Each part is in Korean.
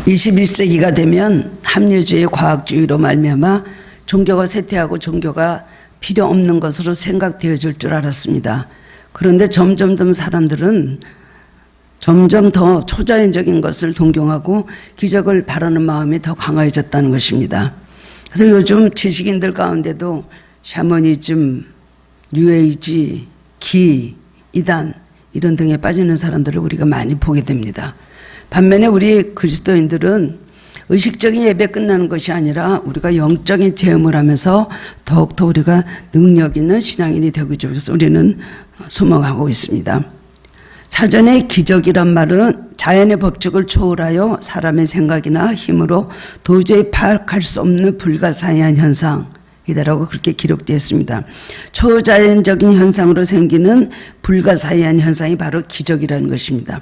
21세기가 되면 합리주의, 과학주의로 말미암아 종교가 쇠퇴하고 종교가 필요 없는 것으로 생각되어질 줄 알았습니다. 그런데 점점 더 사람들은 점점 더 초자연적인 것을 동경하고 기적을 바라는 마음이 더 강해졌다는 것입니다. 그래서 요즘 지식인들 가운데도 샤머니즘, 뉴에이지, 기, 이단 이런 등에 빠지는 사람들을 우리가 많이 보게 됩니다. 반면에 우리 그리스도인들은 의식적인 예배 끝나는 것이 아니라 우리가 영적인 체험을 하면서 더욱더 우리가 능력 있는 신앙인이 되기 위해서 우리는 소망하고 있습니다. 사전에 기적이란 말은 자연의 법칙을 초월하여 사람의 생각이나 힘으로 도저히 파악할 수 없는 불가사의한 현상이다라고 그렇게 기록되어 있습니다. 초자연적인 현상으로 생기는 불가사의한 현상이 바로 기적이라는 것입니다.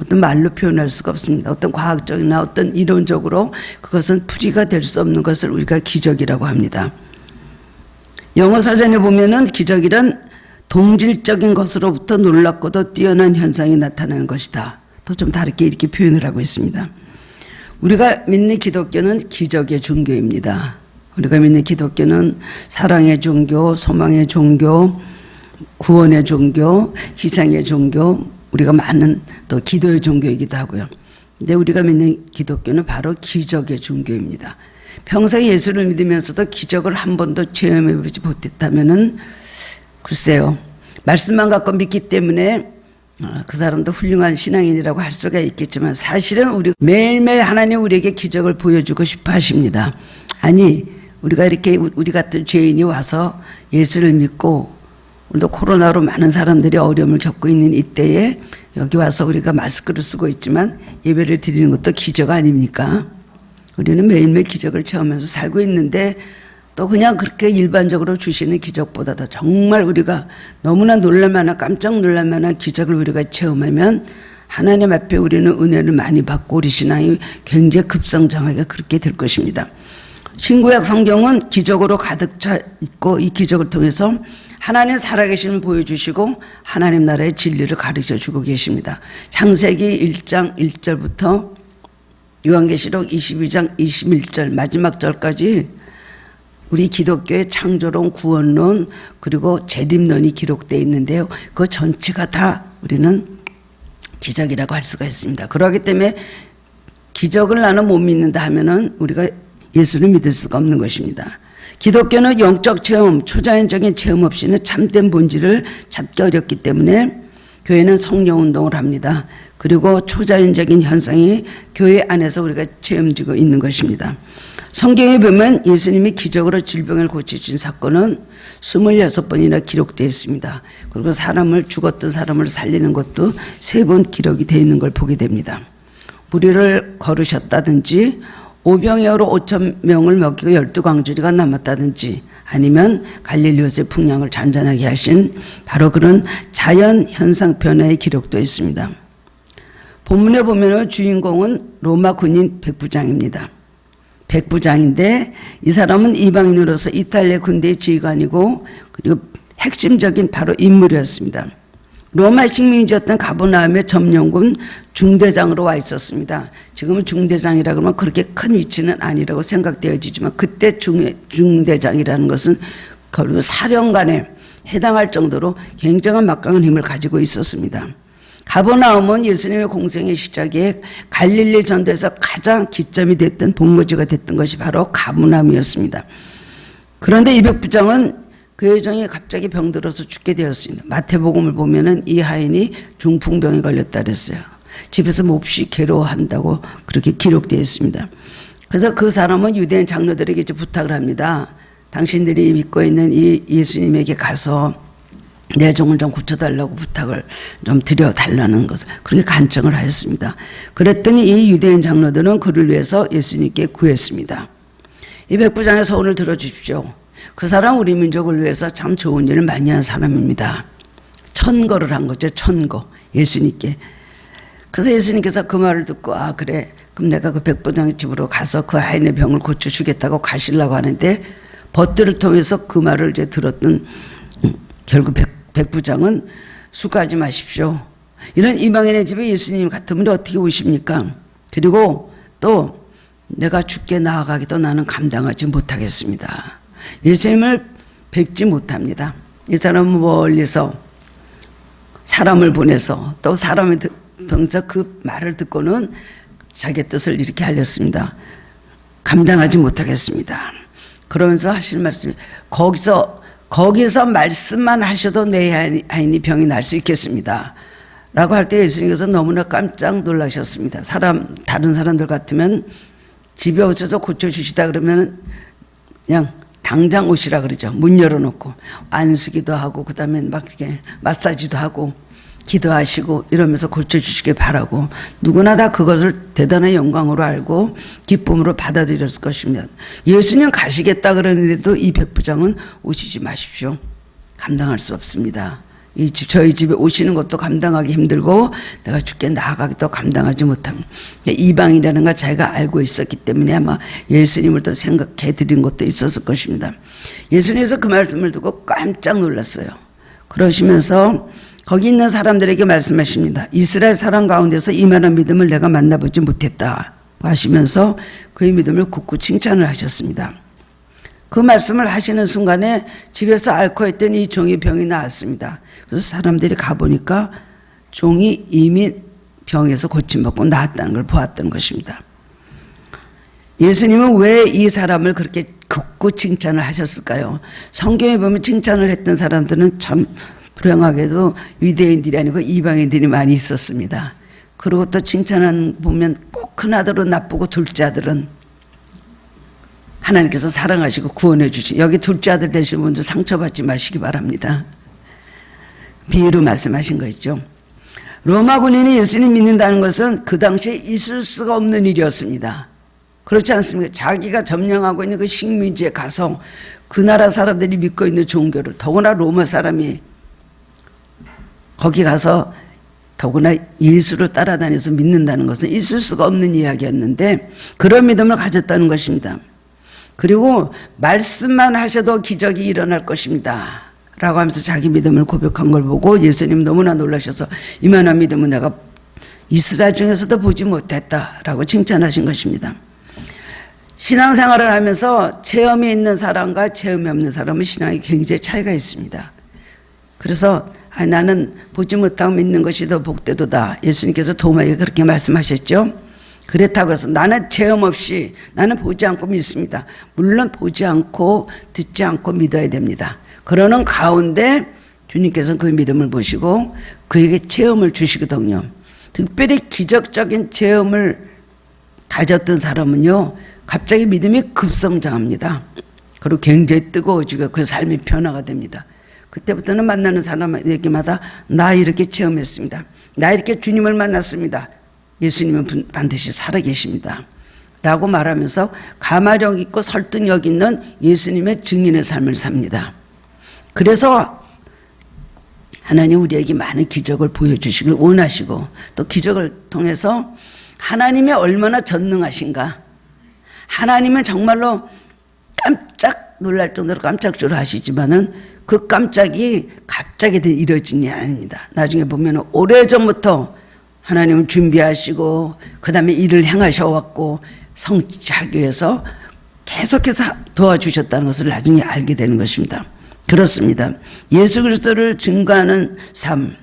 어떤 말로 표현할 수가 없습니다. 어떤 과학적이나 어떤 이론적으로 그것은 풀이가 될 수 없는 것을 우리가 기적이라고 합니다. 영어 사전에 보면은 기적이란 동질적인 것으로부터 놀랍고도 뛰어난 현상이 나타나는 것이다. 또 좀 다르게 이렇게 표현을 하고 있습니다. 우리가 믿는 기독교는 기적의 종교입니다. 우리가 믿는 기독교는 사랑의 종교, 소망의 종교, 구원의 종교, 희생의 종교, 우리가 많은 또 기도의 종교이기도 하고요. 근데 우리가 믿는 기독교는 바로 기적의 종교입니다. 평생 예수를 믿으면서도 기적을 한 번도 체험해 보지 못했다면은 글쎄요. 말씀만 갖고 믿기 때문에 그 사람도 훌륭한 신앙인이라고 할 수가 있겠지만 사실은 우리 매일매일 하나님 우리에게 기적을 보여주고 싶어 하십니다. 아니 우리가 이렇게 우리 같은 죄인이 와서 예수를 믿고 오늘도 코로나로 많은 사람들이 어려움을 겪고 있는 이때에 여기 와서 우리가 마스크를 쓰고 있지만 예배를 드리는 것도 기적 아닙니까? 우리는 매일매일 기적을 체험하면서 살고 있는데 또 그냥 그렇게 일반적으로 주시는 기적보다도 정말 우리가 너무나 놀랄만한 깜짝 놀랄만한 기적을 우리가 체험하면 하나님 앞에 우리는 은혜를 많이 받고 우리 신앙이 굉장히 급성장하게 그렇게 될 것입니다. 신구약 성경은 기적으로 가득 차 있고 이 기적을 통해서 하나님 살아계심을 보여주시고 하나님 나라의 진리를 가르쳐주고 계십니다. 창세기 1장 1절부터 요한계시록 22장 21절 마지막 절까지 우리 기독교의 창조론, 구원론 그리고 재림론이 기록되어 있는데요. 그 전체가 다 우리는 기적이라고 할 수가 있습니다. 그렇기 때문에 기적을 나는 못 믿는다 하면은 우리가 예수를 믿을 수가 없는 것입니다. 기독교는 영적 체험, 초자연적인 체험 없이는 참된 본질을 찾기 어렵기 때문에 교회는 성령운동을 합니다. 그리고 초자연적인 현상이 교회 안에서 우리가 체험지고 있는 것입니다. 성경에 보면 예수님이 기적으로 질병을 고치신 사건은 26번이나 기록되어 있습니다. 그리고 죽었던 사람을 살리는 것도 3번 기록이 되어 있는 걸 보게 됩니다. 무리를 걸으셨다든지 오병이어로 5,000명을 먹이고 12광주리가 남았다든지 아니면 갈릴리오스의 풍랑을 잔잔하게 하신 바로 그런 자연 현상 변화의 기록도 있습니다. 본문에 보면 주인공은 로마 군인 백부장입니다. 백부장인데 이 사람은 이방인으로서 이탈리아 군대의 지휘관이고 그리고 핵심적인 바로 인물이었습니다. 로마 식민지였던 가버나움의 점령군 중대장으로 와 있었습니다. 지금은 중대장이라 그러면 그렇게 큰 위치는 아니라고 생각되어지지만 그때 중대장이라는 것은 그리고 사령관에 해당할 정도로 굉장한 막강한 힘을 가지고 있었습니다. 가버나움은 예수님의 공생의 시작에 갈릴리 전도에서 가장 기점이 됐던 본거지가 됐던 것이 바로 가버나움이었습니다. 그런데 이 백부장은 그 여종이 갑자기 병들어서 죽게 되었습니다. 마태복음을 보면은 이 하인이 중풍병에 걸렸다 그랬어요. 집에서 몹시 괴로워한다고 그렇게 기록되어 있습니다. 그래서 그 사람은 유대인 장로들에게 이제 부탁을 합니다. 당신들이 믿고 있는 이 예수님에게 가서 내 종을 좀 고쳐달라고 부탁을 좀 드려달라는 것을 그렇게 간청을 하였습니다. 그랬더니 이 유대인 장로들은 그를 위해서 예수님께 구했습니다. 이 백부장의 소원을 들어주십시오. 그 사람 우리 민족을 위해서 참 좋은 일을 많이 한 사람입니다. 천거를 한 거죠. 천거 예수님께. 그래서 예수님께서 그 말을 듣고 아 그래 그럼 내가 그 백부장의 집으로 가서 그 하인의 병을 고쳐주겠다고 가시려고 하는데 벗들을 통해서 그 말을 이제 들었던 결국 백부장은 수고하지 마십시오. 이런 이방인의 집에 예수님 같으면 어떻게 오십니까? 그리고 또 내가 죽게 나아가기도 나는 감당하지 못하겠습니다. 예수님을 뵙지 못합니다. 이 사람은 멀리서 사람을 보내서 또 사람이 병서 그 말을 듣고는 자기 뜻을 이렇게 알렸습니다. 감당하지 못하겠습니다. 그러면서 하실 말씀이 거기서 말씀만 하셔도 내 아인이 병이 날 수 있겠습니다. 라고 할 때 예수님께서 너무나 깜짝 놀라셨습니다. 다른 사람들 같으면 집에 오셔서 고쳐주시다 그러면 그냥 당장 오시라 그러죠. 문 열어놓고 안수기도 하고 그 다음에 막 이렇게 마사지도 하고 기도하시고 이러면서 고쳐주시길 바라고 누구나 다 그것을 대단한 영광으로 알고 기쁨으로 받아들였을 것입니다. 예수님 가시겠다 그러는데도 이 백부장은 오시지 마십시오. 감당할 수 없습니다. 저희 집에 오시는 것도 감당하기 힘들고 내가 죽게 나아가기도 감당하지 못합니다. 이방이라는 걸 자기가 알고 있었기 때문에 아마 예수님을 더 생각해 드린 것도 있었을 것입니다. 예수님께서 그 말씀을 듣고 깜짝 놀랐어요. 그러시면서 거기 있는 사람들에게 말씀하십니다. 이스라엘 사람 가운데서 이만한 믿음을 내가 만나보지 못했다 하시면서 그의 믿음을 굳고 칭찬을 하셨습니다. 그 말씀을 하시는 순간에 집에서 앓고 있던 이 종이 병이 나았습니다. 그래서 사람들이 가보니까 종이 이미 병에서 고침받고 나았다는 걸 보았던 것입니다. 예수님은 왜 이 사람을 그렇게 굳고 칭찬을 하셨을까요? 성경에 보면 칭찬을 했던 사람들은 참 불행하게도 유대인들이 아니고 이방인들이 많이 있었습니다. 그리고 또 칭찬한 보면 꼭 큰 아들은 나쁘고 둘째 아들은 하나님께서 사랑하시고 구원해 주시. 여기 둘째 아들 되신 분들 상처받지 마시기 바랍니다. 비유로 말씀하신 거 있죠. 로마 군인이 예수님 믿는다는 것은 그 당시에 있을 수가 없는 일이었습니다. 그렇지 않습니까? 자기가 점령하고 있는 그 식민지에 가서 그 나라 사람들이 믿고 있는 종교를 더구나 로마 사람이 거기 가서 더구나 예수를 따라다녀서 믿는다는 것은 있을 수가 없는 이야기였는데 그런 믿음을 가졌다는 것입니다. 그리고 말씀만 하셔도 기적이 일어날 것입니다 라고 하면서 자기 믿음을 고백한 걸 보고 예수님 너무나 놀라셔서 이만한 믿음은 내가 이스라엘 중에서도 보지 못했다 라고 칭찬하신 것입니다. 신앙생활을 하면서 체험이 있는 사람과 체험이 없는 사람은 신앙이 굉장히 차이가 있습니다. 그래서 나는 보지 못하고 믿는 것이 더 복되도다. 예수님께서 도마에게 그렇게 말씀하셨죠. 그렇다고 해서 나는 체험 없이 나는 보지 않고 믿습니다. 물론 보지 않고 듣지 않고 믿어야 됩니다. 그러는 가운데 주님께서는 그 믿음을 보시고 그에게 체험을 주시거든요. 특별히 기적적인 체험을 가졌던 사람은요 갑자기 믿음이 급성장합니다. 그리고 굉장히 뜨거워지고 그 삶이 변화가 됩니다. 그때부터는 만나는 사람에게마다 나 이렇게 체험했습니다. 나 이렇게 주님을 만났습니다. 예수님은 반드시 살아계십니다 라고 말하면서 가마력 있고 설득력 있는 예수님의 증인의 삶을 삽니다. 그래서 하나님 우리에게 많은 기적을 보여주시길 원하시고 또 기적을 통해서 하나님이 얼마나 전능하신가, 하나님은 정말로 깜짝 놀랄 정도로 깜짝조로 하시지만은 그 깜짝이 갑자기 이루어진 일이 아닙니다. 나중에 보면 오래전부터 하나님은 준비하시고 그 다음에 일을 행하셔왔고 성취하기 위해서 계속해서 도와주셨다는 것을 나중에 알게 되는 것입니다. 그렇습니다. 예수 그리스도를 증거하는 삶,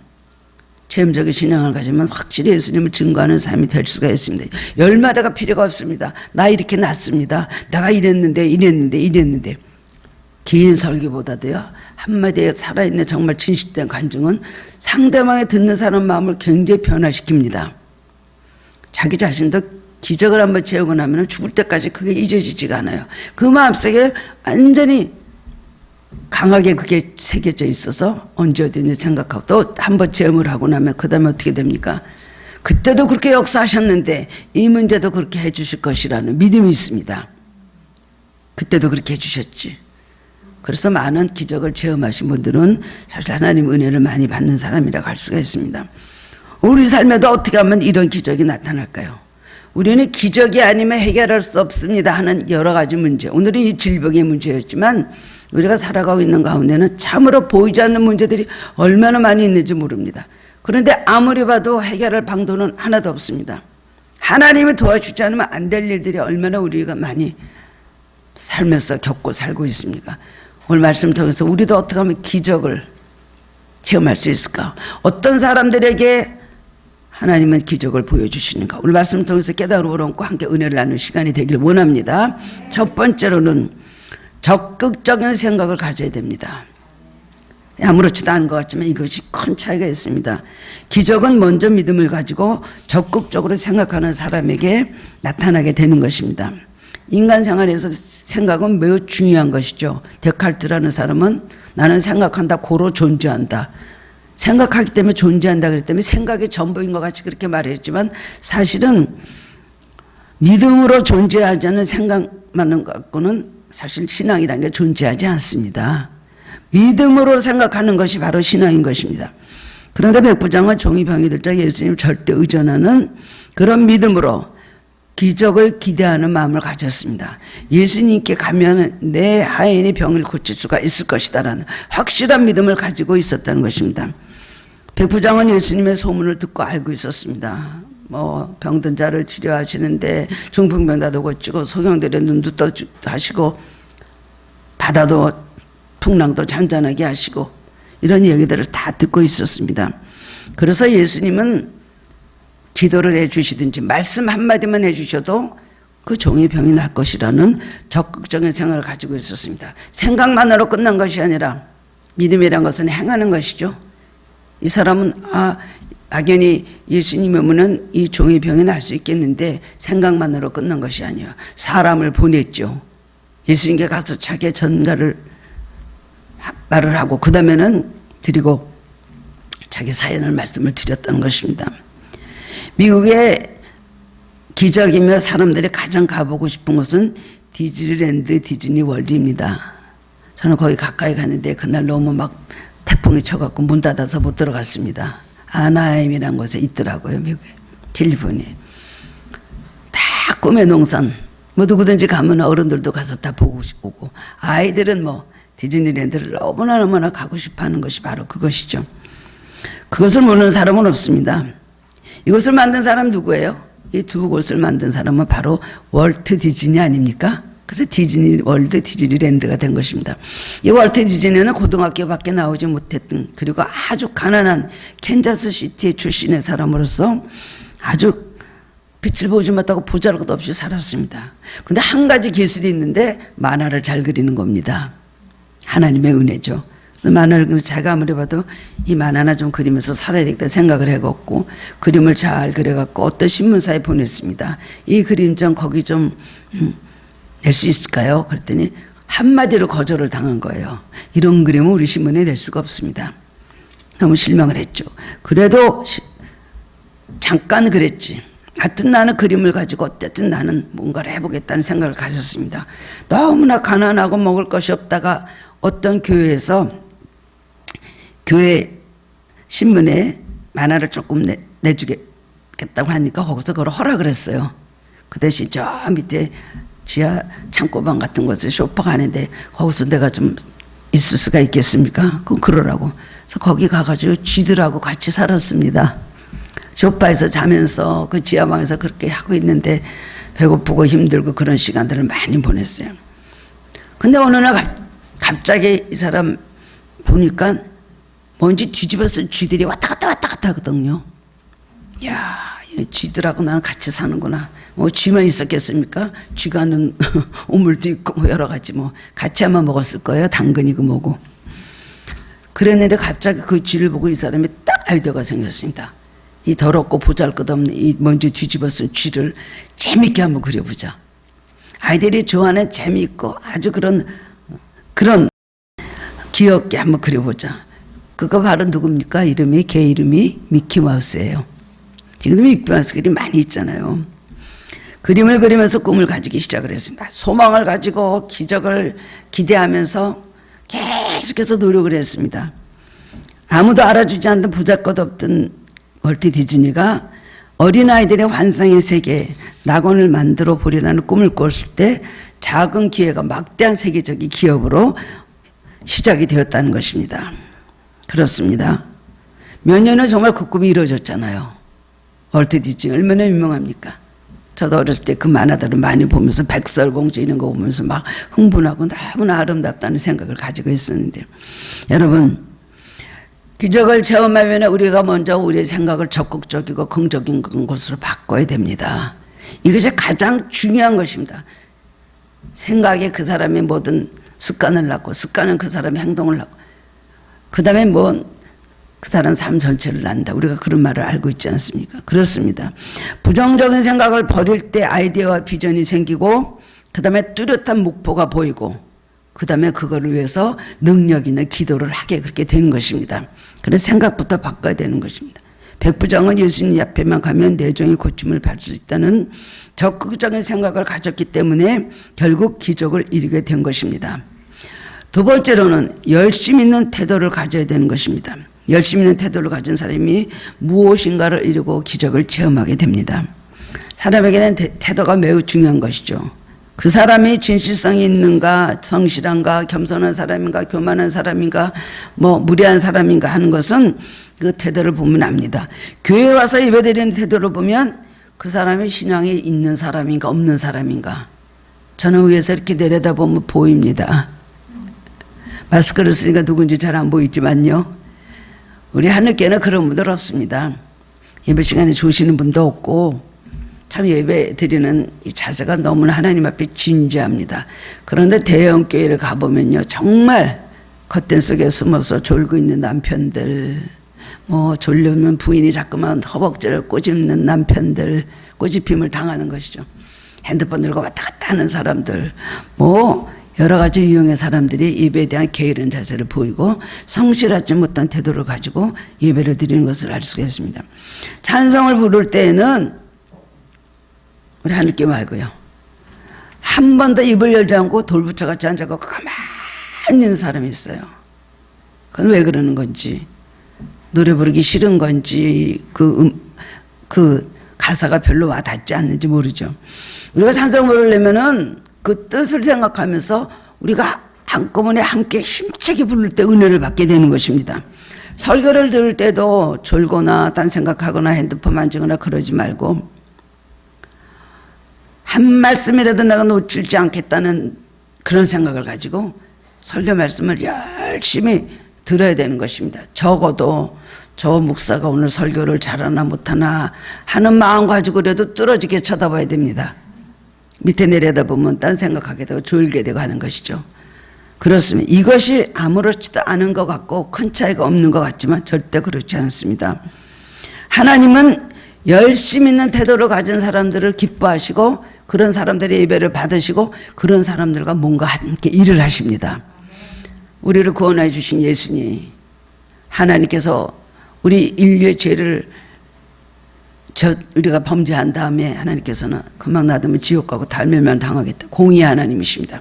체험적인 신앙을 가지면 확실히 예수님을 증거하는 삶이 될 수가 있습니다. 열마다가 필요가 없습니다. 나 이렇게 났습니다. 내가 이랬는데 긴 설교보다도요 한마디에 살아있는 정말 진실된 간증은 상대방이 듣는 사람 마음을 굉장히 변화시킵니다. 자기 자신도 기적을 한번 채우고 나면 죽을 때까지 그게 잊어지지가 않아요. 그 마음속에 완전히 강하게 그게 새겨져 있어서 언제 어디든지 생각하고 또 한번 체험을 하고 나면 그 다음에 어떻게 됩니까? 그때도 그렇게 역사하셨는데 이 문제도 그렇게 해주실 것이라는 믿음이 있습니다. 그때도 그렇게 해주셨지. 그래서 많은 기적을 체험하신 분들은 사실 하나님 은혜를 많이 받는 사람이라고 할 수가 있습니다. 우리 삶에도 어떻게 하면 이런 기적이 나타날까요? 우리는 기적이 아니면 해결할 수 없습니다 하는 여러 가지 문제, 오늘은 이 질병의 문제였지만 우리가 살아가고 있는 가운데는 참으로 보이지 않는 문제들이 얼마나 많이 있는지 모릅니다. 그런데 아무리 봐도 해결할 방도는 하나도 없습니다. 하나님이 도와주지 않으면 안 될 일들이 얼마나 우리가 많이 살면서 겪고 살고 있습니까? 오늘 말씀 통해서 우리도 어떻게 하면 기적을 체험할 수 있을까? 어떤 사람들에게 하나님은 기적을 보여주시는가? 오늘 말씀 통해서 깨달음을 얻고 함께 은혜를 나누는 시간이 되길 원합니다. 첫 번째로는 적극적인 생각을 가져야 됩니다. 아무렇지도 않은 것 같지만 이것이 큰 차이가 있습니다. 기적은 먼저 믿음을 가지고 적극적으로 생각하는 사람에게 나타나게 되는 것입니다. 인간 생활에서 생각은 매우 중요한 것이죠. 데카르트라는 사람은 나는 생각한다, 고로 존재한다. 생각하기 때문에 존재한다 그랬기 때문에 생각이 전부인 것 같이 그렇게 말했지만 사실은 믿음으로 존재하지 않은 생각만은 갖고는 사실 신앙이라는 게 존재하지 않습니다. 믿음으로 생각하는 것이 바로 신앙인 것입니다. 그런데 백부장은 종이 병이 들자 예수님 절대 의존하는 그런 믿음으로 기적을 기대하는 마음을 가졌습니다. 예수님께 가면 내 하인의 병을 고칠 수가 있을 것이다라는 확실한 믿음을 가지고 있었다는 것입니다. 백부장은 예수님의 소문을 듣고 알고 있었습니다. 병든 자를 치료하시는데 중풍병자도 고치고 소경들의 눈도 떠하시고 바다도 풍랑도 잔잔하게 하시고 이런 얘기들을 다 듣고 있었습니다. 그래서 예수님은 기도를 해주시든지 말씀 한마디만 해주셔도 그 종의 병이 날 것이라는 적극적인 생각을 가지고 있었습니다. 생각만으로 끝난 것이 아니라 믿음이란 것은 행하는 것이죠. 이 사람은 막연히 예수님이 오면은 이 종의 병이 날 수 있겠는데 생각만으로 끝난 것이 아니에요. 사람을 보냈죠. 예수님께 가서 자기의 전가를 말을 하고 그 다음에는 드리고 자기 사연을 말씀을 드렸다는 것입니다. 미국의 기적이며 사람들이 가장 가보고 싶은 곳은 디즈니랜드 디즈니월드입니다. 저는 거기 가까이 갔는데 그날 너무 막 태풍이 쳐갖고 문 닫아서 못 들어갔습니다. 아나하임이라는 곳에 있더라고요. 미국에 캘리포니아. 다 꿈의 농산. 누구든지 가면 어른들도 가서 다 보고 오고 아이들은 디즈니랜드를 너무나 가고 싶어하는 것이 바로 그것이죠. 그것을 모르는 사람은 없습니다. 이것을 만든 사람 누구예요? 이 두 곳을 만든 사람은 바로 월트 디즈니 아닙니까? 그래서 디즈니 월드 디즈니랜드가 된 것입니다. 이 월트 디즈니는 고등학교밖에 나오지 못했던 그리고 아주 가난한 캔자스 시티 출신의 사람으로서 아주 빛을 보지 못하고 보잘것 없이 살았습니다. 그런데 한 가지 기술이 있는데 만화를 잘 그리는 겁니다. 하나님의 은혜죠. 만화를 제가 아무리 봐도 이 만화나 좀 그리면서 살아야 되겠다 생각을 해갖고 그림을 잘 그려갖고 어떤 신문사에 보냈습니다. 이 그림 좀 거기 좀 낼 수 있을까요? 그랬더니 한마디로 거절을 당한 거예요. 이런 그림은 우리 신문에 낼 수가 없습니다. 너무 실망을 했죠. 그래도 잠깐 그랬지. 하여튼 나는 그림을 가지고 어쨌든 나는 뭔가를 해보겠다는 생각을 가졌습니다. 너무나 가난하고 먹을 것이 없다가 어떤 교회에서 교회 신문에 만화를 조금 내주겠다고 하니까 거기서 그걸 허락을 했어요. 그 대신 저 밑에 지하 창고방 같은 곳에 쇼파가 아닌데 거기서 내가 좀 있을 수가 있겠습니까? 그럼 그러라고. 그래서 거기 가가지고 쥐들하고 같이 살았습니다. 쇼파에서 자면서 그 지하방에서 그렇게 하고 있는데 배고프고 힘들고 그런 시간들을 많이 보냈어요. 근데 어느 날 갑자기 이 사람 보니까 뭔지 뒤집어서 쥐들이 왔다 갔다 하거든요. 야, 쥐들하고 나는 같이 사는구나. 쥐만 있었겠습니까? 쥐가 는 우물도 있고 여러 가지 같이 한번 먹었을 거예요. 당근이고 뭐고. 그랬는데 갑자기 그 쥐를 보고 이 사람이 딱 아이디어가 생겼습니다. 이 더럽고 보잘것없는 이 먼지 뒤집어 쓴 쥐를 재밌게 한번 그려보자. 아이들이 좋아하는 재미있고 아주 그런 귀엽게 한번 그려보자. 그거 바로 누굽니까? 개 이름이 미키마우스예요. 지금도 미키마우스 그림 많이 있잖아요. 그림을 그리면서 꿈을 가지기 시작을 했습니다. 소망을 가지고 기적을 기대하면서 계속해서 노력을 했습니다. 아무도 알아주지 않던 보잘것없던 월트 디즈니가 어린아이들의 환상의 세계 낙원을 만들어 보리라는 꿈을 꿨을 때 작은 기회가 막대한 세계적인 기업으로 시작이 되었다는 것입니다. 그렇습니다. 몇 년 후 정말 그 꿈이 이루어졌잖아요. 월트 디즈니 얼마나 유명합니까? 저도 어렸을 때 그 만화들을 많이 보면서 백설공주 이런 거 보면서 막 흥분하고 너무나 아름답다는 생각을 가지고 있었는데, 여러분, 기적을 체험하면 우리가 먼저 우리의 생각을 적극적이고 긍정적인 것으로 바꿔야 됩니다. 이것이 가장 중요한 것입니다. 생각에 그 사람의 모든 습관을 낳고, 습관은 그 사람의 행동을 낳고, 그 다음에 그 사람 삶 전체를 낳는다. 우리가 그런 말을 알고 있지 않습니까? 그렇습니다. 부정적인 생각을 버릴 때 아이디어와 비전이 생기고, 그 다음에 뚜렷한 목표가 보이고, 그 다음에 그거를 위해서 능력 있는 기도를 하게 그렇게 되는 것입니다. 그래서 생각부터 바꿔야 되는 것입니다. 백부장은 예수님 앞에만 가면 내 종이 고침을 받을 수 있다는 적극적인 생각을 가졌기 때문에 결국 기적을 이루게 된 것입니다. 두 번째로는 열심 있는 태도를 가져야 되는 것입니다. 열심 있는 태도를 가진 사람이 무엇인가를 이루고 기적을 체험하게 됩니다. 사람에게는 태도가 매우 중요한 것이죠. 그 사람이 진실성이 있는가, 성실한가, 겸손한 사람인가, 교만한 사람인가, 무례한 사람인가 하는 것은 그 태도를 보면 압니다. 교회 와서 예배드리는 태도를 보면 그 사람이 신앙이 있는 사람인가 없는 사람인가, 저는 위에서 이렇게 내려다보면 보입니다. 마스크를 쓰니까 누군지 잘 안 보이지만요, 우리 하늘교회는 그런 분들 없습니다. 예배 시간에 좋으시는 분도 없고, 참 예배 드리는 이 자세가 너무나 하나님 앞에 진지합니다. 그런데 대형 교회를 가보면요, 정말 겉된 속에 숨어서 졸고 있는 남편들, 졸려면 부인이 자꾸만 허벅지를 꼬집는 남편들, 꼬집힘을 당하는 것이죠. 핸드폰 들고 왔다 갔다 하는 사람들, 여러 가지 유형의 사람들이 예배에 대한 게으른 자세를 보이고 성실하지 못한 태도를 가지고 예배를 드리는 것을 알 수가 있습니다. 찬송을 부를 때에는 우리 하늘께 말고요, 한 번도 입을 열지 않고 돌부처같이 앉아서 가만히 있는 사람이 있어요. 그건 왜 그러는 건지, 노래 부르기 싫은 건지, 그 가사가 별로 와닿지 않는지 모르죠. 우리가 찬송 부르려면은 그 뜻을 생각하면서 우리가 한꺼번에 함께 힘차게 부를 때 은혜를 받게 되는 것입니다. 설교를 들을 때도 졸거나 딴 생각하거나 핸드폰 만지거나 그러지 말고, 한 말씀이라도 내가 놓치지 않겠다는 그런 생각을 가지고 설교 말씀을 열심히 들어야 되는 것입니다. 적어도 저 목사가 오늘 설교를 잘하나 못하나 하는 마음 가지고라도 뚫어지게 쳐다봐야 됩니다. 밑에 내려다보면 딴 생각하게 되고 졸게 되고 하는 것이죠. 그렇습니다. 이것이 아무렇지도 않은 것 같고 큰 차이가 없는 것 같지만 절대 그렇지 않습니다. 하나님은 열심 있는 태도를 가진 사람들을 기뻐하시고, 그런 사람들의 예배를 받으시고, 그런 사람들과 뭔가 함께 일을 하십니다. 우리를 구원해 주신 예수님, 하나님께서 우리 인류의 죄를 우리가 범죄한 다음에 하나님께서는 금방 놔두면 지옥 가고 달매면 당하겠다. 공의의 하나님이십니다.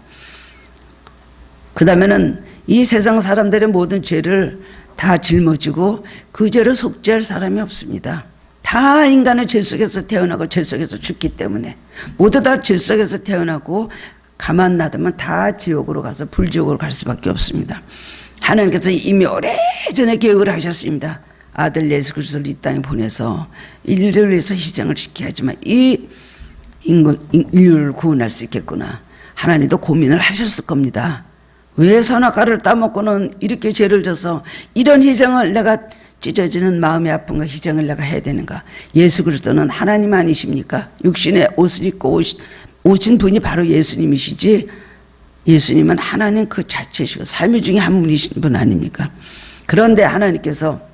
그 다음에는 이 세상 사람들의 모든 죄를 다 짊어지고 그 죄를 속죄할 사람이 없습니다. 다 인간의 죄 속에서 태어나고 죄 속에서 죽기 때문에 모두 다 죄 속에서 태어나고 가만 놔두면 다 지옥으로 가서 불지옥으로 갈 수밖에 없습니다. 하나님께서 이미 오래전에 계획을 하셨습니다. 아들 예수 그리스도를 이 땅에 보내서 인류를 위해서 희생을 시켜야 하지만 이 인류를 구원할 수 있겠구나. 하나님도 고민을 하셨을 겁니다. 왜 선악과를 따먹고는 이렇게 죄를 져서 이런 희생을, 내가 찢어지는 마음의 아픔과 희생을 내가 해야 되는가. 예수 그리스도는 하나님 아니십니까? 육신의 옷을 입고 오신 분이 바로 예수님이시지, 예수님은 하나님 그 자체시고 삼위 중에 한 분이신 분 아닙니까? 그런데 하나님께서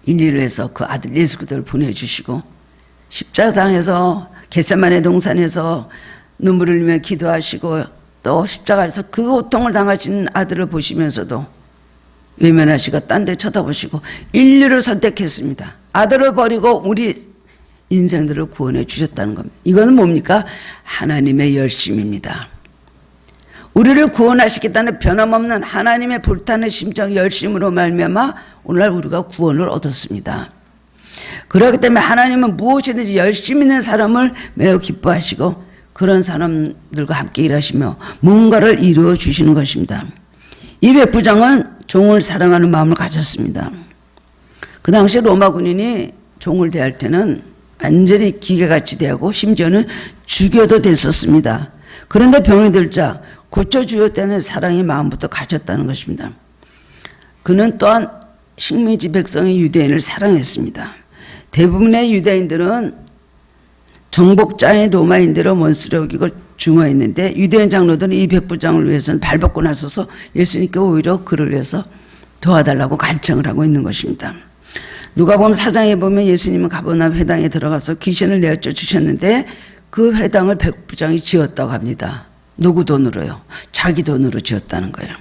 인류를 위해서 그 아들 예수 그리스도를 보내주시고 십자가상에서 겟세마네 동산에서 눈물을 흘리며 기도하시고 또 십자가에서 그 고통을 당하신 아들을 보시면서도 외면하시고 딴 데 쳐다보시고 인류를 선택했습니다. 아들을 버리고 우리 인생들을 구원해 주셨다는 겁니다. 이거는 뭡니까? 하나님의 열심입니다. 우리를 구원하시겠다는 변함없는 하나님의 불타는 심정 열심으로 말미암아 오늘날 우리가 구원을 얻었습니다. 그렇기 때문에 하나님은 무엇이든지 열심 있는 사람을 매우 기뻐하시고 그런 사람들과 함께 일하시며 뭔가를 이루어 주시는 것입니다. 이 백부장은 종을 사랑하는 마음을 가졌습니다. 그 당시 로마 군인이 종을 대할 때는 완전히 기계같이 되고 심지어는 죽여도 됐었습니다. 그런데 병이 들자 고쳐주었다는 사랑의 마음부터 가졌다는 것입니다. 그는 또한 식민지 백성의 유대인을 사랑했습니다. 대부분의 유대인들은 정복자의 로마인들을 원수로 여기고 중화했는데 유대인 장로들은 이 백부장을 위해서는 발벗고 나서서 예수님께 오히려 그를 위해서 도와달라고 간청을 하고 있는 것입니다. 누가복음 4장에 보면 예수님은 가버나움 회당에 들어가서 귀신을 내어쫓 주셨는데 그 회당을 백부장이 지었다고 합니다. 누구 돈으로요? 자기 돈으로 지었다는 거예요.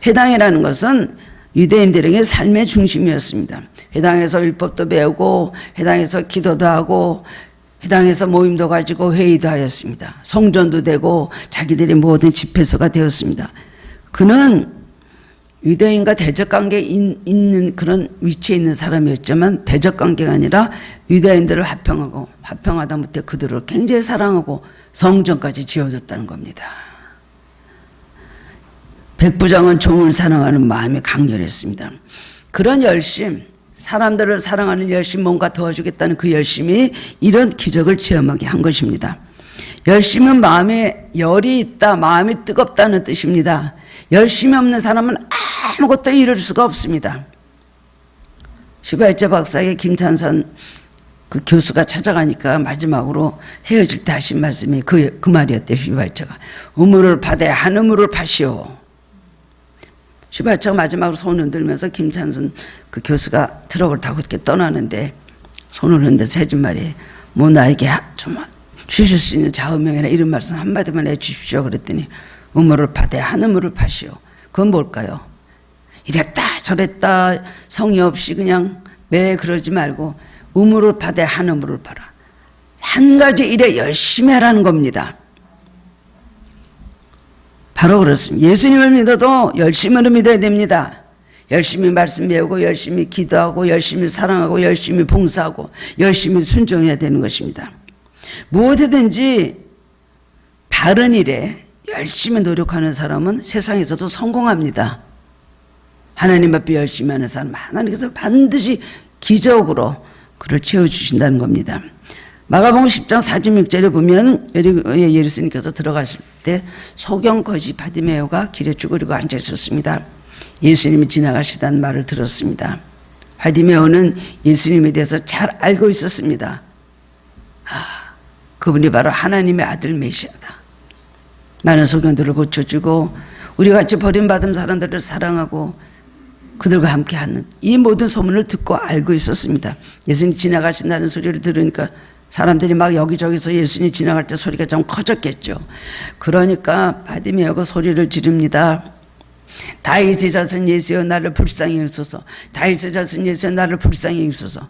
회당이라는 것은 유대인들에게 삶의 중심이었습니다. 회당에서 율법도 배우고 회당에서 기도도 하고 회당에서 모임도 가지고 회의도 하였습니다. 성전도 되고 자기들의 모든 집회소가 되었습니다. 그는 유대인과 대적관계에 있는 그런 위치에 있는 사람이었지만 대적관계가 아니라 유대인들을 화평하고 화평하다못해 그들을 굉장히 사랑하고 성전까지 지어줬다는 겁니다. 백부장은 종을 사랑하는 마음이 강렬했습니다. 그런 열심, 사람들을 사랑하는 열심, 뭔가 도와주겠다는 그 열심이 이런 기적을 체험하게 한 것입니다. 열심은 마음에 열이 있다, 마음이 뜨겁다는 뜻입니다. 열심이 없는 사람은 아무것도 이룰 수가 없습니다. 휘발자 박사의 김찬선 그 교수가 찾아가니까 마지막으로 헤어질 때 하신 말씀이 그 말이었대요. 휘발자가 우물을 파되 한 우물을 파시오. 휘발자가 마지막으로 손을 흔들면서 김찬선 그 교수가 트럭을 타고 이렇게 떠나는데 손을 흔들면서 해준 말이 뭐 나에게 좀 주실 수 있는 좌우명이나 이런 말씀 한마디만 해주십시오. 그랬더니 우물을 파되 한 우물을 파시오. 그건 뭘까요? 이랬다 저랬다 성의 없이 그냥 매 그러지 말고 우물을 파되 한 우물을 파라. 한 가지 일에 열심히 하라는 겁니다. 바로 그렇습니다. 예수님을 믿어도 열심으로 믿어야 됩니다. 열심히 말씀 배우고 열심히 기도하고 열심히 사랑하고 열심히 봉사하고 열심히 순종해야 되는 것입니다. 무엇이든지 바른 일에 열심히 노력하는 사람은 세상에서도 성공합니다. 하나님 앞에 열심히 하는 사람 하나님께서 반드시 기적으로 그를 채워주신다는 겁니다. 마가복음 10장 46절에 보면 예수님께서 들어가실 때 소경 거지 바디메오가 길에 쭈그리고 앉아 있었습니다. 예수님이 지나가시다는 말을 들었습니다. 바디메오는 예수님에 대해서 잘 알고 있었습니다. 그분이 바로 하나님의 아들 메시아다. 많은 소경들을 고쳐주고 우리같이 버림받은 사람들을 사랑하고 그들과 함께하는 이 모든 소문을 듣고 알고 있었습니다. 예수님 지나가신다는 소리를 들으니까 사람들이 막 여기저기서 예수님 지나갈 때 소리가 좀 커졌겠죠. 그러니까 바디메오가 소리를 지릅니다. 다윗의 자손 예수여 나를 불쌍히 여기소서. 다윗의 자손 예수여 나를 불쌍히 여기소서.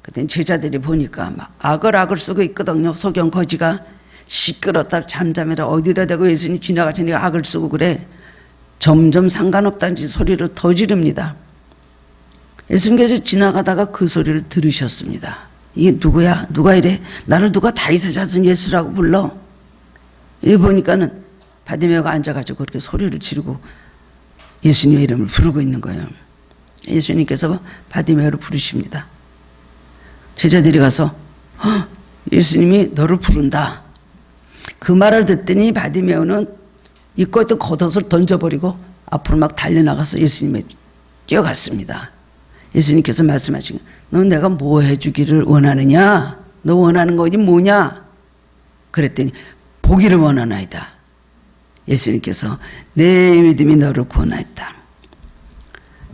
그때 제자들이 보니까 막 악을 쓰고 있거든요. 소경 거지가 시끄럽다 잠잠해라 어디다 대고 예수님 지나가시니까 악을 쓰고 그래. 점점 상관없다는 소리를 더 지릅니다. 예수님께서 지나가다가 그 소리를 들으셨습니다. 이게 누구야? 누가 이래? 나를 누가 다윗의 자손 예수라고 불러? 여기 보니까는 바디메오가 앉아가지고 그렇게 소리를 지르고 예수님의 이름을 부르고 있는 거예요. 예수님께서 바디메오를 부르십니다. 제자들이 가서 예수님이 너를 부른다. 그 말을 듣더니 바디메오는 입고 있던 겉옷을 던져버리고 앞으로 막 달려나가서 예수님에 뛰어갔습니다. 예수님께서 말씀하신 너 내가 뭐 해주기를 원하느냐? 너 원하는 것이 뭐냐? 그랬더니 보기를 원하나이다. 예수님께서 내 믿음이 너를 구원하였다.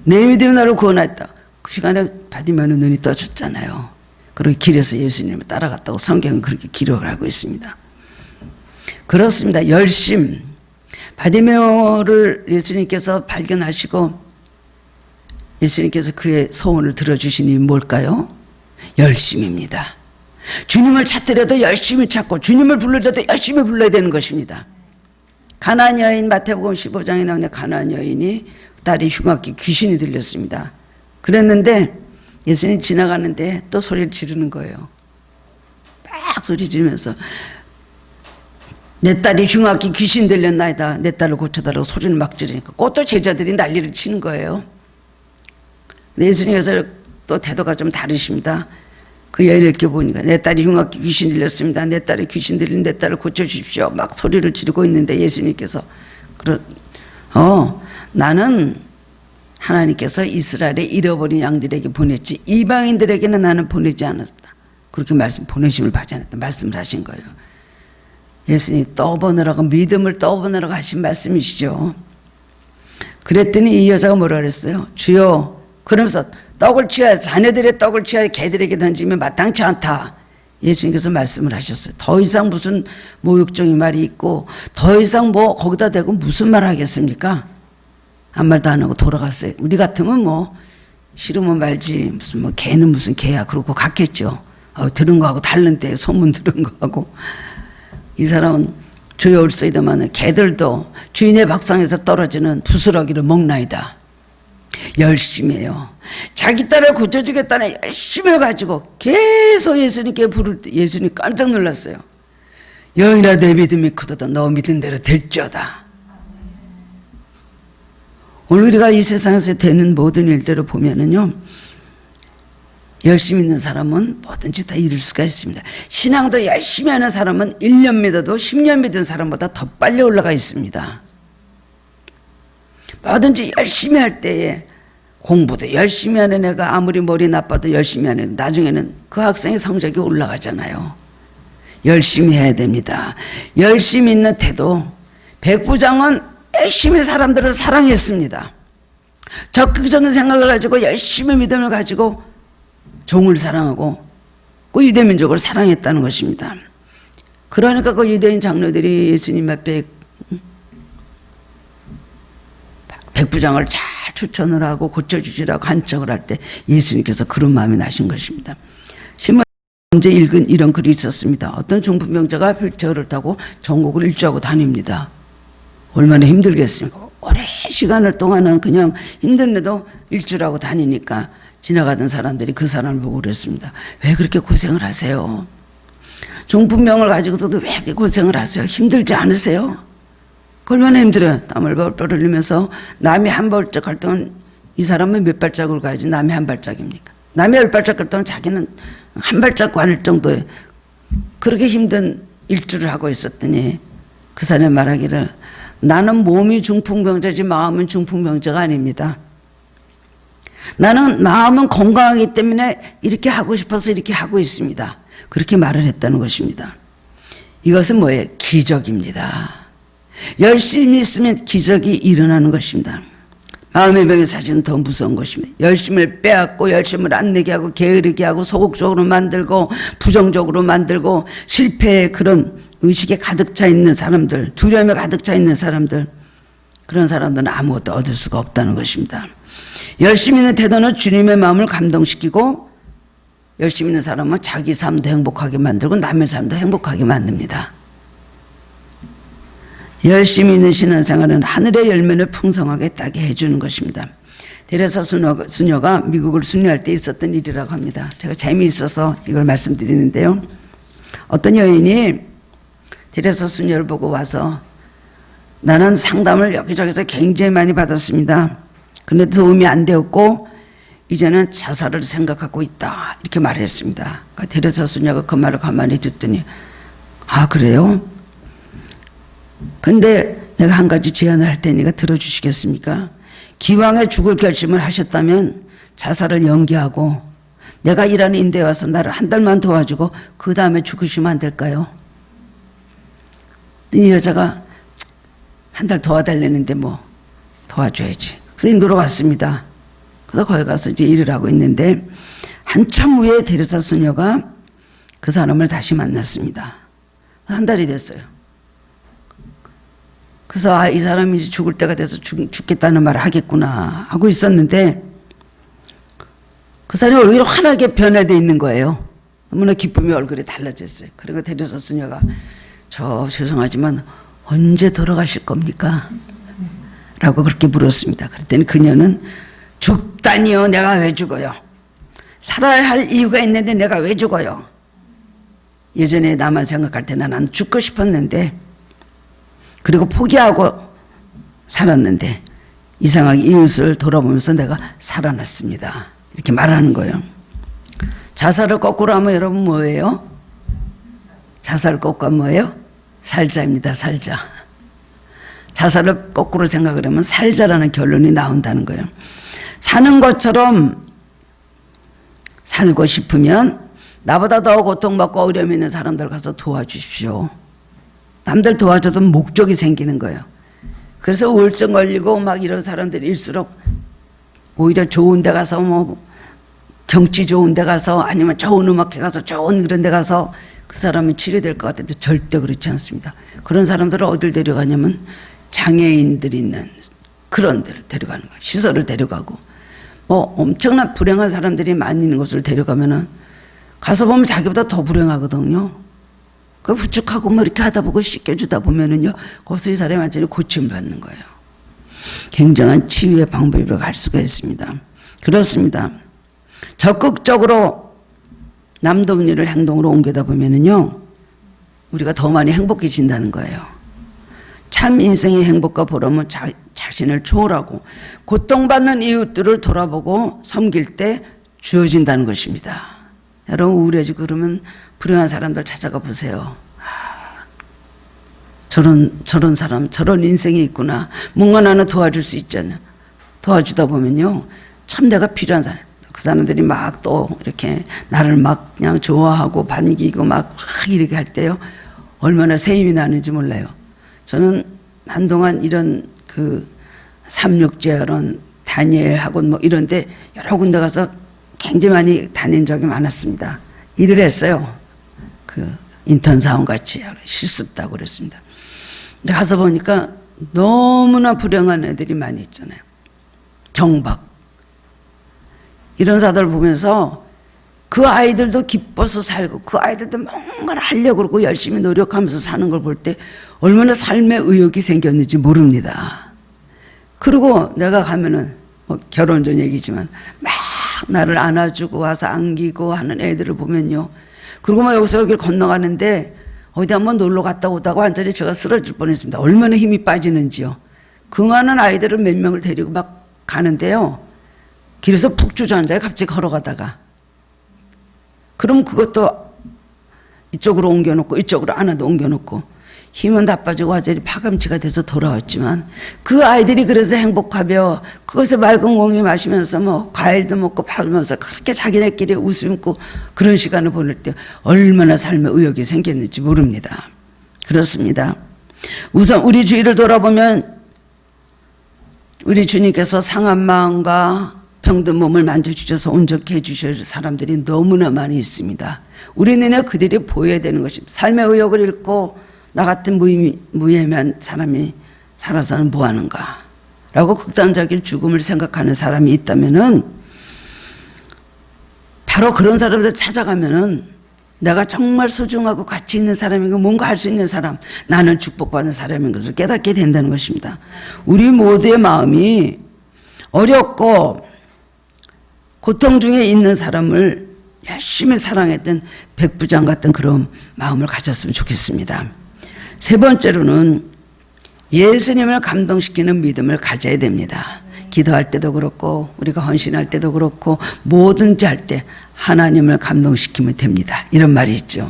내 믿음이 너를 구원하였다. 그 시간에 바디메오는 눈이 떠졌잖아요. 그리고 길에서 예수님을 따라갔다고 성경은 그렇게 기록을 하고 있습니다. 그렇습니다. 열심. 바디메오를 예수님께서 발견하시고 예수님께서 그의 소원을 들어주신 이유는 뭘까요? 열심입니다. 주님을 찾더라도 열심히 찾고 주님을 부르려도 열심히 불러야 되는 것입니다. 가나안 여인 마태복음 15장에 나오는 가나안 여인이 딸이 흉악기 귀신이 들렸습니다. 그랬는데 예수님 지나가는데 또 소리를 지르는 거예요. 막 소리 지르면서 내 딸이 흉악기 귀신 들렸나이다. 내 딸을 고쳐달라고 소리를 막 지르니까 또 제자들이 난리를 치는 거예요. 예수님께서 또 태도가 좀 다르십니다. 그 여인을 이렇게 보니까 내 딸이 흉악히 귀신 들렸습니다. 내 딸이 귀신 들린 내 딸을 고쳐주십시오. 막 소리를 지르고 있는데 예수님께서 나는 하나님께서 이스라엘의 잃어버린 양들에게 보냈지 이방인들에게는 나는 보내지 않았다. 그렇게 보내심을 받지 않았다 말씀을 하신 거예요. 예수님이 떠보느라고 믿음을 떠보느라고 하신 말씀이시죠. 그랬더니 이 여자가 뭐라 그랬어요? 주여, 그러면서 떡을 취하여 자녀들의 떡을 취하여 개들에게 던지면 마땅치 않다. 예수님께서 말씀을 하셨어요. 더 이상 무슨 모욕적인 말이 있고 더 이상 뭐 거기다 대고 무슨 말 하겠습니까? 아무 말도 안 하고 돌아갔어요. 우리 같으면 뭐 싫으면 말지 무슨 뭐 개는 무슨 개야 그러고 갔겠죠. 들은 거하고 다른데 소문 들은 거하고. 이 사람은 주여 올소이다마는 개들도 주인의 밥상에서 떨어지는 부스러기를 먹나이다. 열심히 해요. 자기 딸을 고쳐주겠다는 열심을 가지고 계속 예수님께 부를 때 예수님 깜짝 놀랐어요. 여인아 내 믿음이 크도다. 너 믿은 대로 될지어다. 오늘 우리가 이 세상에서 되는 모든 일들을 보면은요, 열심히 있는 사람은 뭐든지 다 이룰 수가 있습니다. 신앙도 열심히 하는 사람은 1년 믿어도 10년 믿은 사람보다 더 빨리 올라가 있습니다. 뭐든지 열심히 할 때에 공부도 열심히 하는 애가 아무리 머리 나빠도 열심히 하는 애, 나중에는 그 학생의 성적이 올라가잖아요. 열심히 해야 됩니다. 열심히 있는 태도. 백부장은 열심히 사람들을 사랑했습니다. 적극적인 생각을 가지고 열심히 믿음을 가지고 종을 사랑하고 그 유대민족을 사랑했다는 것입니다. 그러니까 그 유대인 장로들이 예수님 앞에 백부장을 잘 추천을 하고 고쳐주시라고 간청을 할 때 예수님께서 그런 마음이 나신 것입니다. 신문 언제 읽은 이런 글이 있었습니다. 어떤 중풍병자가 휠체어를 타고 전국을 일주하고 다닙니다. 얼마나 힘들겠습니까? 오랜 시간을 동안은 그냥 힘든데도 일주하고 다니니까 지나가던 사람들이 그 사람을 보고 그랬습니다. 왜 그렇게 고생을 하세요? 중풍병을 가지고서도 왜 그렇게 고생을 하세요? 힘들지 않으세요? 얼마나 힘들어요. 땀을 벌벌 흘리면서 남이 한 발짝 갈 동안 이 사람은 몇 발짝을 가야지 남이 한 발짝입니까? 남이 10발짝 갈 동안 자기는 한 발짝 가는 정도의 그렇게 힘든 일주를 하고 있었더니 그 사람이 말하기를 나는 몸이 중풍병자지 마음은 중풍병자가 아닙니다. 나는 마음은 건강하기 때문에 이렇게 하고 싶어서 이렇게 하고 있습니다. 그렇게 말을 했다는 것입니다. 이것은 뭐예요? 기적입니다. 열심히 있으면 기적이 일어나는 것입니다. 마음의 병의 사실은 더 무서운 것입니다. 열심을 빼앗고 열심을 안 내게 하고 게으르게 하고 소극적으로 만들고 부정적으로 만들고 실패의 그런 의식에 가득 차 있는 사람들, 두려움에 가득 차 있는 사람들, 그런 사람들은 아무것도 얻을 수가 없다는 것입니다. 열심히 있는 태도는 주님의 마음을 감동시키고 열심히 있는 사람은 자기 삶도 행복하게 만들고 남의 삶도 행복하게 만듭니다. 열심히 있는 신앙생활은 하늘의 열매를 풍성하게 따게 해주는 것입니다. 데레사 수녀가 미국을 순회할 때 있었던 일이라고 합니다. 제가 재미있어서 이걸 말씀드리는데요. 어떤 여인이 데레사 수녀를 보고 와서 나는 상담을 여기저기서 굉장히 많이 받았습니다. 그런데 도움이 안 되었고 이제는 자살을 생각하고 있다. 이렇게 말했습니다. 그러니까 데레사 수녀가 그 말을 가만히 듣더니 아 그래요? 근데 내가 한 가지 제안을 할 테니까 들어주시겠습니까? 기왕에 죽을 결심을 하셨다면 자살을 연기하고 내가 일하는 인도에 와서 나를 한 달만 도와주고 그 다음에 죽으시면 안 될까요? 이 여자가 한 달 도와달라는데 뭐 도와줘야지. 그래서 인도로 갔습니다. 그래서 거기 가서 이제 일을 하고 있는데 한참 후에 데레사 수녀가 그 사람을 다시 만났습니다. 한 달이 됐어요. 그래서 아, 이 사람이 이제 죽을 때가 돼서 죽겠다는 말을 하겠구나 하고 있었는데 그 사람이 얼굴이 환하게 변화되어 있는 거예요. 너무나 기쁨이 얼굴이 달라졌어요. 그리고 데레사 수녀가 저 죄송하지만 언제 돌아가실 겁니까? 라고 그렇게 물었습니다. 그랬더니 그녀는 죽다니요. 내가 왜 죽어요? 살아야 할 이유가 있는데 내가 왜 죽어요? 예전에 나만 생각할 때는 난 죽고 싶었는데 그리고 포기하고 살았는데 이상하게 이웃을 돌아보면서 내가 살아났습니다. 이렇게 말하는 거예요. 자살을 거꾸로 하면 여러분 뭐예요? 자살 거꾸로 하면 뭐예요? 살자입니다. 살자. 자살을 거꾸로 생각을 하면 살자라는 결론이 나온다는 거예요. 사는 것처럼 살고 싶으면 나보다 더 고통받고 어려움 있는 사람들 가서 도와주십시오. 남들 도와줘도 목적이 생기는 거예요. 그래서 우울증 걸리고 막 이런 사람들일수록 오히려 좋은 데 가서 뭐 경치 좋은 데 가서 아니면 좋은 음악회 가서 좋은 그런 데 가서 그 사람이 치료될 것 같아도 절대 그렇지 않습니다. 그런 사람들을 어딜 데려가냐면 장애인들이 있는 그런 데를 데려가는 거예요. 시설을 데려가고 뭐 엄청난 불행한 사람들이 많이 있는 곳을 데려가면은 가서 보면 자기보다 더 불행하거든요. 그 후축하고 뭐 이렇게 하다 보고 씻겨주다 보면은요, 거기서 이 사람이 완전히 고침받는 거예요. 굉장한 치유의 방법으로 갈 수가 있습니다. 그렇습니다. 적극적으로 남도 없는 일을 행동으로 옮겨다 보면은요, 우리가 더 많이 행복해진다는 거예요. 참 인생의 행복과 보람은 자신을 초월하고 고통받는 이웃들을 돌아보고 섬길 때 주어진다는 것입니다. 여러분 우울해지고 그러면 불행한 사람들 찾아가 보세요. 저런 사람, 저런 인생이 있구나. 뭔가 나는 도와줄 수 있잖아요. 도와주다 보면요, 참 내가 필요한 사람, 그 사람들이 막 또 이렇게 나를 막 그냥 좋아하고 반기고 막 이렇게 할 때요, 얼마나 새 힘이 나는지 몰라요. 저는 한동안 이런 그 삼육제학원, 다니엘 학원 뭐 이런 데 여러 군데 가서 굉장히 많이 다닌 적이 많았습니다. 일을 했어요. 그 인턴 사원 같이 실습도 하고 그랬습니다. 근데 가서 보니까 너무나 불행한 애들이 많이 있잖아요. 경박. 이런 사람들 보면서 그 아이들도 기뻐서 살고 그 아이들도 뭔가를 하려고 그러고 열심히 노력하면서 사는 걸 볼 때 얼마나 삶의 의욕이 생겼는지 모릅니다. 그리고 내가 가면은 뭐 결혼 전 얘기지만 막 나를 안아주고 와서 안기고 하는 애들을 보면요. 그리고 막 여기서 여기를 건너가는데 어디 한번 놀러 갔다 오다가 완전히 제가 쓰러질 뻔했습니다. 얼마나 힘이 빠지는지요. 그 많은 아이들을 몇 명을 데리고 막 가는데요. 길에서 푹 주저앉아요. 갑자기 걸어가다가. 그럼 그것도 이쪽으로 옮겨놓고 이쪽으로 하나도 옮겨놓고 힘은 다 빠지고 완전히 파감치가 돼서 돌아왔지만 그 아이들이 그래서 행복하며 그것을 맑은 공기 마시면서 뭐 과일도 먹고 팔면서 그렇게 자기네끼리 웃음고 그런 시간을 보낼 때 얼마나 삶의 의욕이 생겼는지 모릅니다. 그렇습니다. 우선 우리 주위를 돌아보면 우리 주님께서 상한 마음과 병든 몸을 만져주셔서 온전케 해주실 사람들이 너무나 많이 있습니다. 우리 눈에 그들이 보여야 되는 것입니다. 삶의 의욕을 잃고 나 같은 무예미한 사람이 살아서는 뭐하는가 라고 극단적인 죽음을 생각하는 사람이 있다면은 바로 그런 사람들 찾아가면은 내가 정말 소중하고 가치 있는 사람이고 뭔가 할 수 있는 사람, 나는 축복받는 사람인 것을 깨닫게 된다는 것입니다. 우리 모두의 마음이 어렵고 고통 중에 있는 사람을 열심히 사랑했던 백부장 같은 그런 마음을 가졌으면 좋겠습니다. 세 번째로는 예수님을 감동시키는 믿음을 가져야 됩니다. 기도할 때도 그렇고 우리가 헌신할 때도 그렇고 뭐든지 할 때 하나님을 감동시키면 됩니다. 이런 말이 있죠.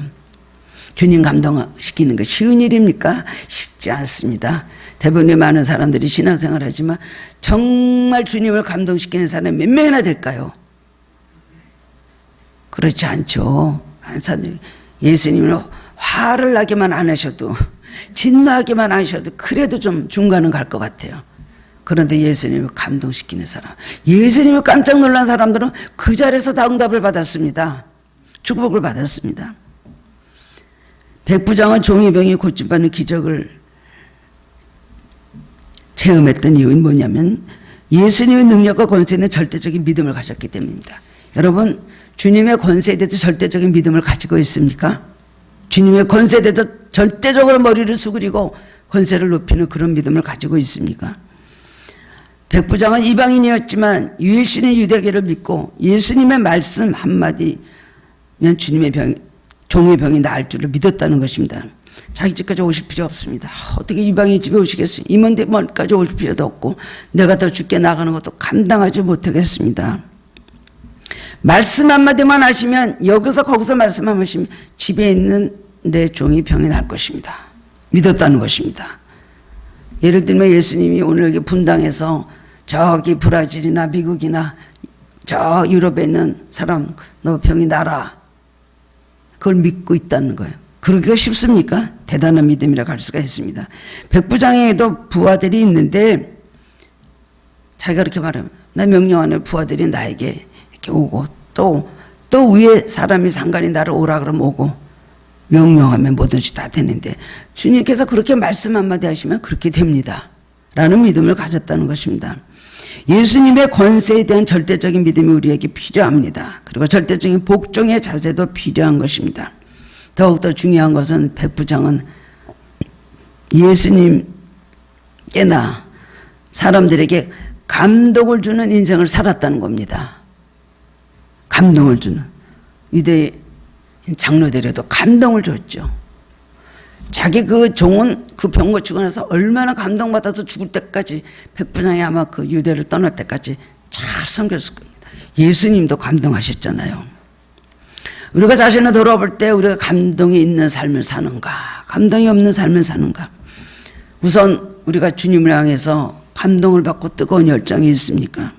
주님 감동시키는 게 쉬운 일입니까? 쉽지 않습니다. 대부분의 많은 사람들이 신앙생활을 하지만 정말 주님을 감동시키는 사람이 몇 명이나 될까요? 그렇지 않죠. 예수님을 화를 나게만 안 하셔도 진노하게만 안 하셔도 그래도 좀 중간은 갈 것 같아요. 그런데 예수님을 감동시키는 사람, 예수님을 깜짝 놀란 사람들은 그 자리에서 다 응답을 받았습니다. 축복을 받았습니다. 백부장은 종이병이 고침받는 기적을 체험했던 이유는 뭐냐면 예수님의 능력과 권세에 있는 절대적인 믿음을 가졌기 때문입니다. 여러분, 주님의 권세에 대해서 절대적인 믿음을 가지고 있습니까? 주님의 권세에 대해서 절대적으로 머리를 숙이고 권세를 높이는 그런 믿음을 가지고 있습니까? 백부장은 이방인이었지만 유일신의 유대교를 믿고 예수님의 말씀 한마디면 주님의 종의 병이 나을 줄을 믿었다는 것입니다. 자기 집까지 오실 필요 없습니다. 어떻게 이방인 집에 오시겠어요? 임원대원까지 올 필요도 없고 내가 더 죽게 나가는 것도 감당하지 못하겠습니다. 말씀 한마디만 하시면, 여기서 거기서 말씀 한마디 하시면 집에 있는 내 종이 병이 날 것입니다. 믿었다는 것입니다. 예를 들면 예수님이 오늘 여기 분당에서 저기 브라질이나 미국이나 저 유럽에 있는 사람 너 병이 나라, 그걸 믿고 있다는 거예요. 그러기가 쉽습니까? 대단한 믿음이라고 할 수가 있습니다. 백부장에도 부하들이 있는데 자기가 그렇게 말하면, 나 명령하는 부하들이 나에게 이렇게 오고 또 위에 사람이 상관이 나를 오라 그러면 오고, 명령하면 뭐든지 다 되는데 주님께서 그렇게 말씀 한마디 하시면 그렇게 됩니다 라는 믿음을 가졌다는 것입니다. 예수님의 권세에 대한 절대적인 믿음이 우리에게 필요합니다. 그리고 절대적인 복종의 자세도 필요한 것입니다. 더욱더 중요한 것은 백부장은 예수님께나 사람들에게 감동을 주는 인생을 살았다는 겁니다. 감동을 주는. 유대 장로들에도 감동을 줬죠. 자기 그 종은 그 병 고치고 나서 얼마나 감동받아서 죽을 때까지, 백부장이 아마 그 유대를 떠날 때까지 잘 섬겼을 겁니다. 예수님도 감동하셨잖아요. 우리가 자신을 돌아볼 때 우리가 감동이 있는 삶을 사는가, 감동이 없는 삶을 사는가. 우선 우리가 주님을 향해서 감동을 받고 뜨거운 열정이 있습니까?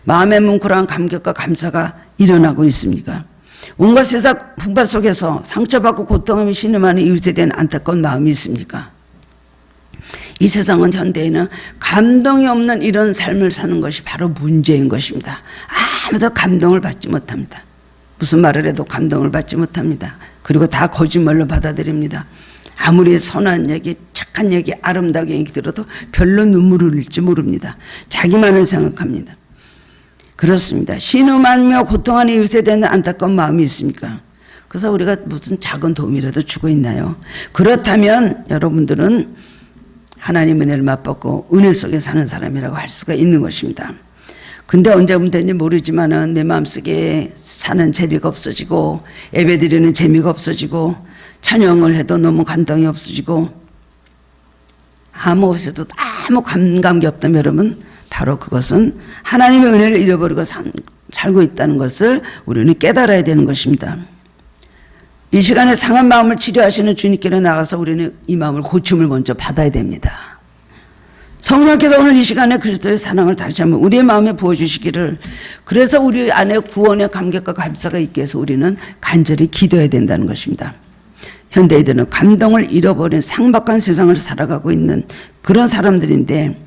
마음의 뭉클한 감격과 감사가 일어나고 있습니까? 온갖 세상 풍파 속에서 상처받고 고통하며 신음하는 이웃에 대한 안타까운 마음이 있습니까? 이 세상은, 현대에는 감동이 없는 이런 삶을 사는 것이 바로 문제인 것입니다. 아무도 감동을 받지 못합니다. 무슨 말을 해도 감동을 받지 못합니다. 그리고 다 거짓말로 받아들입니다. 아무리 선한 얘기, 착한 얘기, 아름다운 얘기 들어도 별로 눈물을 흘릴지 모릅니다. 자기만을 생각합니다. 그렇습니다. 신음하며 고통하는 이웃에 대한 안타까운 마음이 있습니까? 그래서 우리가 무슨 작은 도움이라도 주고 있나요? 그렇다면 여러분들은 하나님의 은혜를 맛보고 은혜 속에 사는 사람이라고 할 수가 있는 것입니다. 근데 언제부터 되는지 모르지만은 내 마음속에 사는 재미가 없어지고, 예배드리는 재미가 없어지고, 찬양을 해도 너무 감동이 없어지고, 아무 것에도 아무 감각이 없다면 여러분, 바로 그것은 하나님의 은혜를 잃어버리고 살고 있다는 것을 우리는 깨달아야 되는 것입니다. 이 시간에 상한 마음을 치료하시는 주님께로 나가서 우리는 이 마음을 고침을 먼저 받아야 됩니다. 성령께서 오늘 이 시간에 그리스도의 사랑을 다시 한번 우리의 마음에 부어주시기를, 그래서 우리 안에 구원의 감격과 감사가 있게 해서 우리는 간절히 기도해야 된다는 것입니다. 현대인들은 감동을 잃어버린 상박한 세상을 살아가고 있는 그런 사람들인데,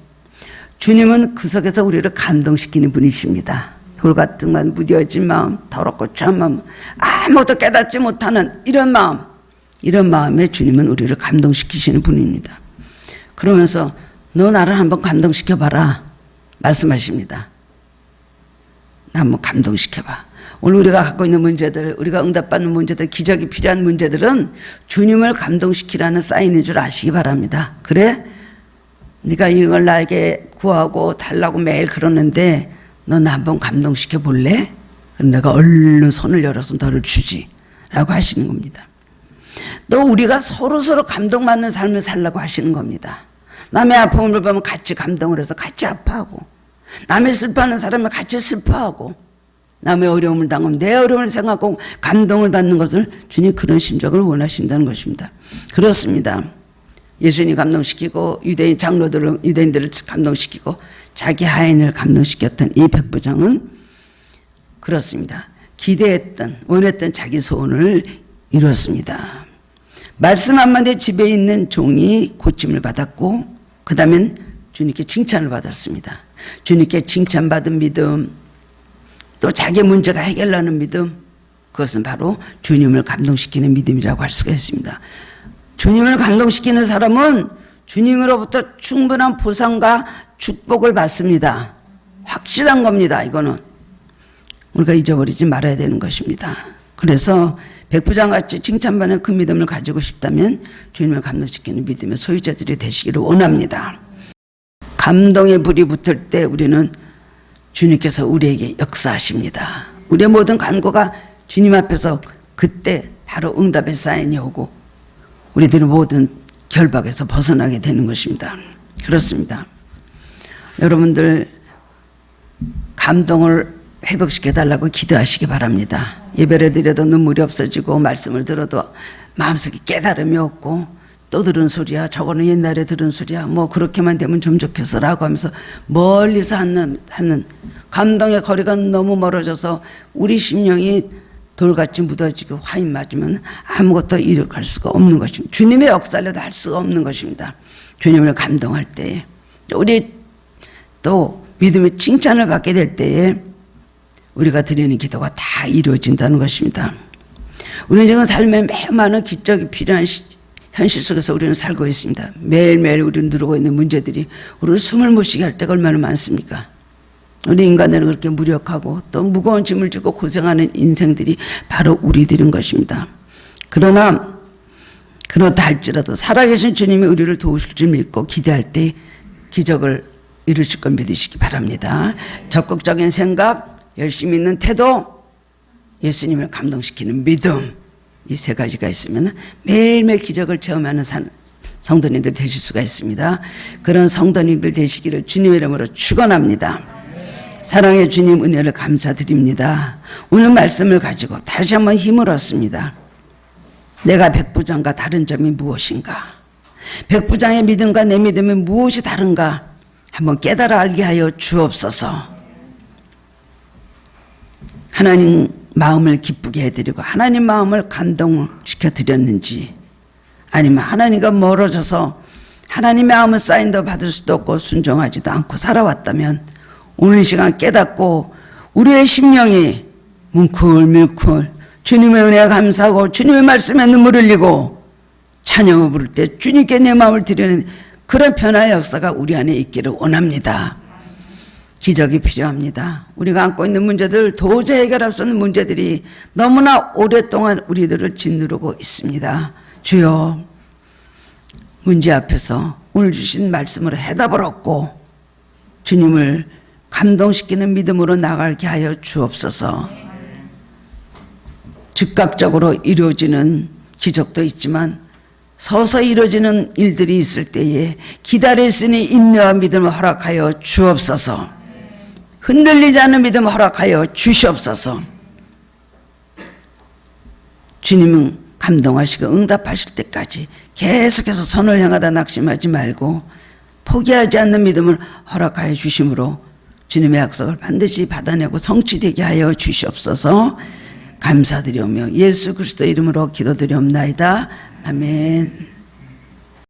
주님은 그 속에서 우리를 감동시키는 분이십니다. 돌 같은 건 무뎌진 마음, 더럽고 추한 마음, 아무것도 깨닫지 못하는 이런 마음, 이런 마음에 주님은 우리를 감동시키시는 분입니다. 그러면서 너 나를 한번 감동시켜봐라 말씀하십니다. 나 한번 감동시켜봐. 오늘 우리가 갖고 있는 문제들, 우리가 응답받는 문제들, 기적이 필요한 문제들은 주님을 감동시키라는 사인인 줄 아시기 바랍니다. 그래? 네가 이걸 나에게 구하고 달라고 매일 그러는데 너 나 한번 감동시켜 볼래? 그럼 내가 얼른 손을 열어서 너를 주지 라고 하시는 겁니다. 또 우리가 서로 감동받는 삶을 살라고 하시는 겁니다. 남의 아픔을 보면 같이 감동을 해서 같이 아파하고, 남의 슬퍼하는 사람을 같이 슬퍼하고, 남의 어려움을 당하면 내 어려움을 생각하고 감동을 받는 것을 주님 그런 심정을 원하신다는 것입니다. 그렇습니다. 예수님이 감동시키고 유대인들을 감동시키고 자기 하인을 감동시켰던 이 백부장은 그렇습니다. 기대했던, 원했던 자기 소원을 이뤘습니다. 말씀 한마디에 집에 있는 종이 고침을 받았고, 그 다음엔 주님께 칭찬을 받았습니다. 주님께 칭찬받은 믿음, 또 자기 문제가 해결나는 믿음, 그것은 바로 주님을 감동시키는 믿음이라고 할 수가 있습니다. 주님을 감동시키는 사람은 주님으로부터 충분한 보상과 축복을 받습니다. 확실한 겁니다. 이거는 우리가 잊어버리지 말아야 되는 것입니다. 그래서 백부장같이 칭찬받는 그 믿음을 가지고 싶다면 주님을 감동시키는 믿음의 소유자들이 되시기를 원합니다. 감동의 불이 붙을 때 우리는 주님께서 우리에게 역사하십니다. 우리의 모든 간구가 주님 앞에서 그때 바로 응답의 사인이 오고 우리들의 모든 결박에서 벗어나게 되는 것입니다. 그렇습니다. 여러분들 감동을 회복시켜달라고 기도하시기 바랍니다. 예배를 드려도 눈물이 없어지고 말씀을 들어도 마음속에 깨달음이 없고 또 들은 소리야, 저거는 옛날에 들은 소리야, 뭐 그렇게만 되면 좀 좋겠어 라고 하면서 멀리서 하는 감동의 거리가 너무 멀어져서 우리 심령이 돌같이 묻어지고 화인 맞으면 아무것도 이룩할 수가 없는 것입니다. 주님의 역사라도 할 수가 없는 것입니다. 주님을 감동할 때에, 우리 또 믿음의 칭찬을 받게 될 때에 우리가 드리는 기도가 다 이루어진다는 것입니다. 우리는 지금 삶에 매우 많은 기적이 필요한 현실 속에서 우리는 살고 있습니다. 매일매일 우리는 누르고 있는 문제들이 우리를 숨을 못 쉬게 할 때가 얼마나 많습니까? 우리 인간들은 그렇게 무력하고 또 무거운 짐을 지고 고생하는 인생들이 바로 우리들인 것입니다. 그러나 그렇다 할지라도 살아계신 주님이 우리를 도우실 줄 믿고 기대할 때 기적을 이루실 걸 믿으시기 바랍니다. 적극적인 생각, 열심히 있는 태도, 예수님을 감동시키는 믿음, 이 세 가지가 있으면 매일매일 기적을 체험하는 성도님들 되실 수가 있습니다. 그런 성도님들 되시기를 주님의 이름으로 축원합니다. 사랑의 주님 은혜를 감사드립니다. 오늘 말씀을 가지고 다시 한번 힘을 얻습니다. 내가 백부장과 다른 점이 무엇인가? 백부장의 믿음과 내 믿음이 무엇이 다른가? 한번 깨달아 알게 하여 주옵소서. 하나님 마음을 기쁘게 해드리고 하나님 마음을 감동시켜 드렸는지, 아니면 하나님과 멀어져서 하나님의 마음을 사인도 받을 수도 없고 순종하지도 않고 살아왔다면 오늘 이 시간 깨닫고 우리의 심령이 뭉클뭉클 주님의 은혜에 감사하고 주님의 말씀에 눈물 흘리고 찬양을 부를 때 주님께 내 마음을 드리는 그런 변화의 역사가 우리 안에 있기를 원합니다. 기적이 필요합니다. 우리가 안고 있는 문제들, 도저히 해결할 수 없는 문제들이 너무나 오랫동안 우리들을 짓누르고 있습니다. 주여, 문제 앞에서 오늘 주신 말씀으로 해답을 얻고 주님을 감동시키는 믿음으로 나가게 하여 주옵소서. 즉각적으로 이루어지는 기적도 있지만 서서히 이루어지는 일들이 있을 때에 기다릴 수 있는 인내와 믿음을 허락하여 주옵소서. 흔들리지 않는 믿음을 허락하여 주시옵소서. 주님은 감동하시고 응답하실 때까지 계속해서 선을 향하다 낙심하지 말고 포기하지 않는 믿음을 허락하여 주심으로 주님의 약속을 반드시 받아내고 성취되게 하여 주시옵소서. 감사드리오며 예수 그리스도 이름으로 기도드리옵나이다. 아멘.